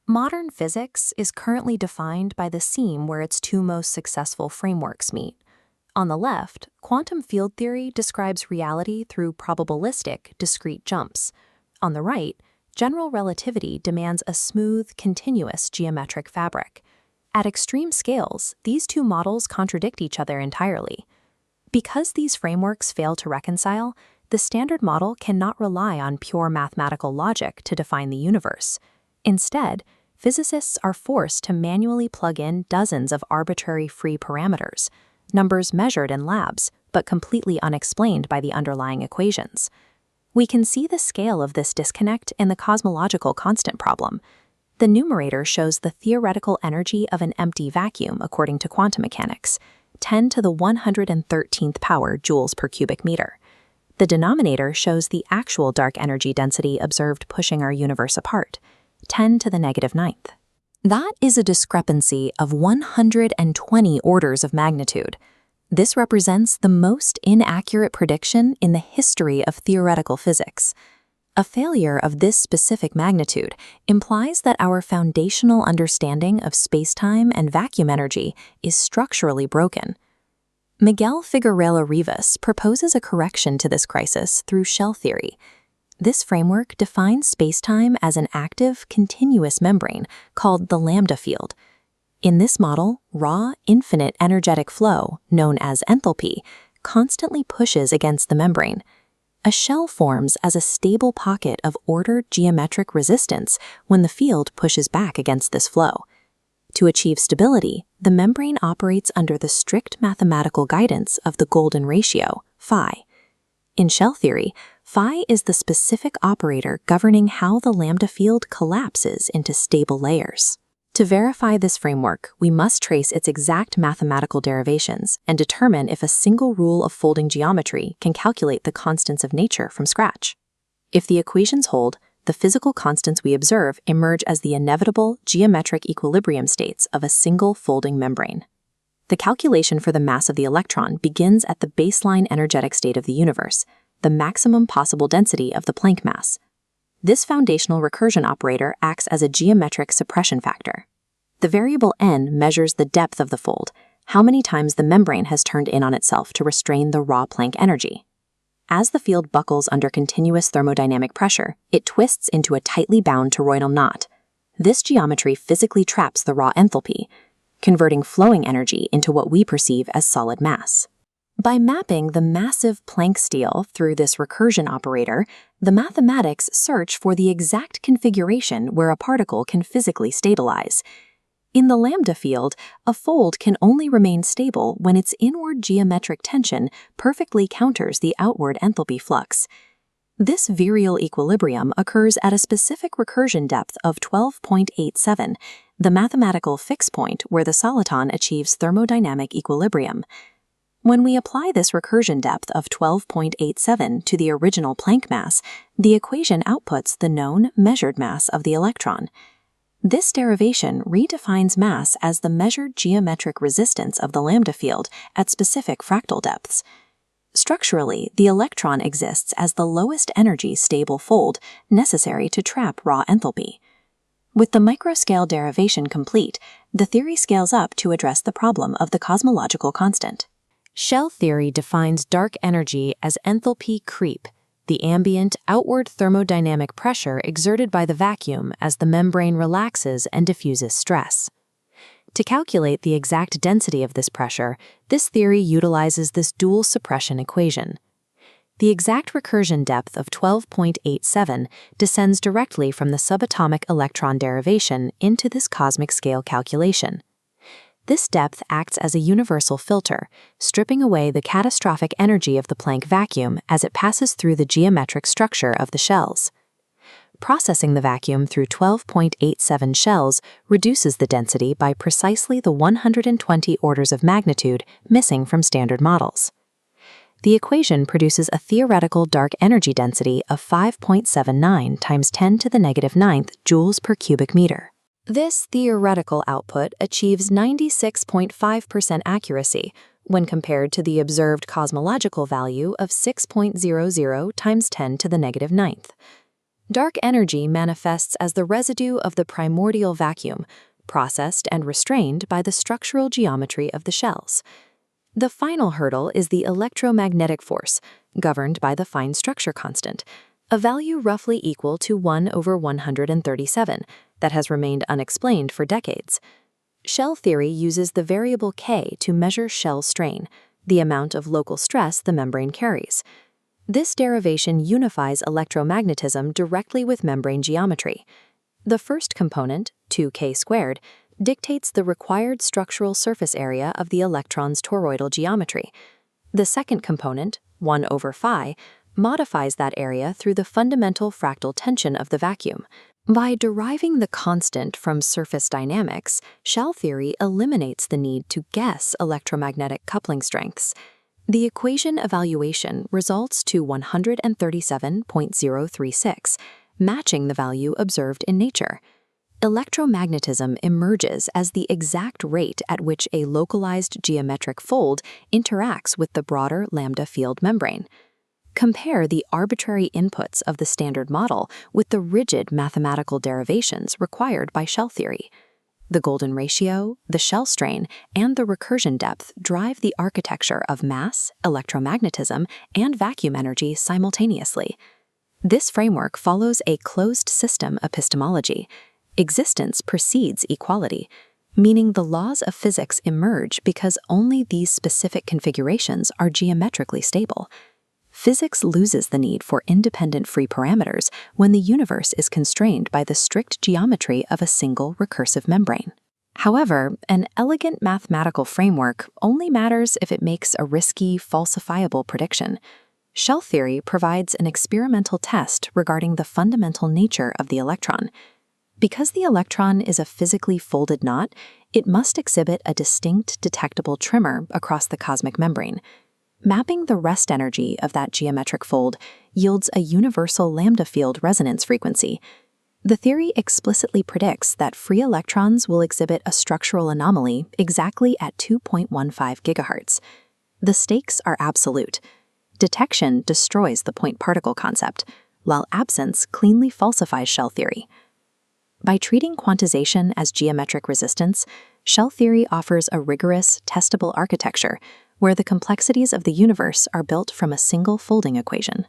Modern physics is currently defined by the seam where its two most successful frameworks meet. On the left, quantum field theory describes reality through probabilistic, discrete jumps. On the right, general relativity demands a smooth, continuous geometric fabric. At extreme scales, these two models contradict each other entirely. Because these frameworks fail to reconcile, the standard model cannot rely on pure mathematical logic to define the universe. Instead, physicists are forced to manually plug in dozens of arbitrary free parameters, numbers measured in labs, but completely unexplained by the underlying equations. We can see the scale of this disconnect in the cosmological constant problem. The numerator shows the theoretical energy of an empty vacuum according to quantum mechanics, 10 to the 113th power joules per cubic meter. The denominator shows the actual dark energy density observed pushing our universe apart, 10 to the negative 9th. That is a discrepancy of 120 orders of magnitude. This represents the most inaccurate prediction in the history of theoretical physics. A failure of this specific magnitude implies that our foundational understanding of spacetime and vacuum energy is structurally broken. Miguel Figueroa Rivas proposes a correction to this crisis through shell theory. This framework defines spacetime as an active, continuous membrane called the lambda field. In this model, raw, infinite energetic flow, known as enthalpy, constantly pushes against the membrane. A shell forms as a stable pocket of ordered geometric resistance when the field pushes back against this flow. To achieve stability, the membrane operates under the strict mathematical guidance of the golden ratio, phi. In shell theory, phi is the specific operator governing how the lambda field collapses into stable layers. To verify this framework, we must trace its exact mathematical derivations and determine if a single rule of folding geometry can calculate the constants of nature from scratch. If the equations hold, the physical constants we observe emerge as the inevitable geometric equilibrium states of a single folding membrane. The calculation for the mass of the electron begins at the baseline energetic state of the universe, the maximum possible density of the Planck mass. This foundational recursion operator acts as a geometric suppression factor. The variable n measures the depth of the fold, how many times the membrane has turned in on itself to restrain the raw Planck energy. As the field buckles under continuous thermodynamic pressure, it twists into a tightly bound toroidal knot. This geometry physically traps the raw enthalpy, converting flowing energy into what we perceive as solid mass. By mapping the massive Planck steel through this recursion operator, the mathematics search for the exact configuration where a particle can physically stabilize. In the lambda field, a fold can only remain stable when its inward geometric tension perfectly counters the outward enthalpy flux. This virial equilibrium occurs at a specific recursion depth of 12.87, the mathematical fix point where the soliton achieves thermodynamic equilibrium. When we apply this recursion depth of 12.87 to the original Planck mass, the equation outputs the known measured mass of the electron. This derivation redefines mass as the measured geometric resistance of the lambda field at specific fractal depths. Structurally, the electron exists as the lowest energy stable fold necessary to trap raw enthalpy. With the microscale derivation complete, the theory scales up to address the problem of the cosmological constant. Shell theory defines dark energy as enthalpy creep, the ambient outward thermodynamic pressure exerted by the vacuum as the membrane relaxes and diffuses stress. To calculate the exact density of this pressure, this theory utilizes this dual suppression equation. The exact recursion depth of 12.87 descends directly from the subatomic electron derivation into this cosmic scale calculation. This depth acts as a universal filter, stripping away the catastrophic energy of the Planck vacuum as it passes through the geometric structure of the shells. Processing the vacuum through 12.87 shells reduces the density by precisely the 120 orders of magnitude missing from standard models. The equation produces a theoretical dark energy density of 5.79 times 10 to the negative 9th joules per cubic meter. This theoretical output achieves 96.5% accuracy when compared to the observed cosmological value of 6.00 times 10 to the negative 9th. Dark energy manifests as the residue of the primordial vacuum, processed and restrained by the structural geometry of the shells. The final hurdle is the electromagnetic force, governed by the fine structure constant, a value roughly equal to 1/137 that has remained unexplained for decades. Shell theory uses the variable K to measure shell strain, the amount of local stress the membrane carries. This derivation unifies electromagnetism directly with membrane geometry. The first component, 2K squared, dictates the required structural surface area of the electron's toroidal geometry. The second component, 1/phi, modifies that area through the fundamental fractal tension of the vacuum. By deriving the constant from surface dynamics, shell theory eliminates the need to guess electromagnetic coupling strengths. The equation evaluation results to 137.036, matching the value observed in nature. Electromagnetism emerges as the exact rate at which a localized geometric fold interacts with the broader lambda field membrane. Compare the arbitrary inputs of the standard model with the rigid mathematical derivations required by shell theory. The golden ratio, the shell strain, and the recursion depth drive the architecture of mass, electromagnetism, and vacuum energy simultaneously. This framework follows a closed system epistemology. Existence precedes equality, meaning the laws of physics emerge because only these specific configurations are geometrically stable. Physics loses the need for independent free parameters when the universe is constrained by the strict geometry of a single recursive membrane. However, an elegant mathematical framework only matters if it makes a risky, falsifiable prediction. Shell theory provides an experimental test regarding the fundamental nature of the electron. Because the electron is a physically folded knot, it must exhibit a distinct detectable tremor across the cosmic membrane. Mapping the rest energy of that geometric fold yields a universal lambda field resonance frequency. The theory explicitly predicts that free electrons will exhibit a structural anomaly exactly at 2.15 GHz. The stakes are absolute. Detection destroys the point particle concept, while absence cleanly falsifies shell theory. By treating quantization as geometric resistance, shell theory offers a rigorous, testable architecture where the complexities of the universe are built from a single folding equation.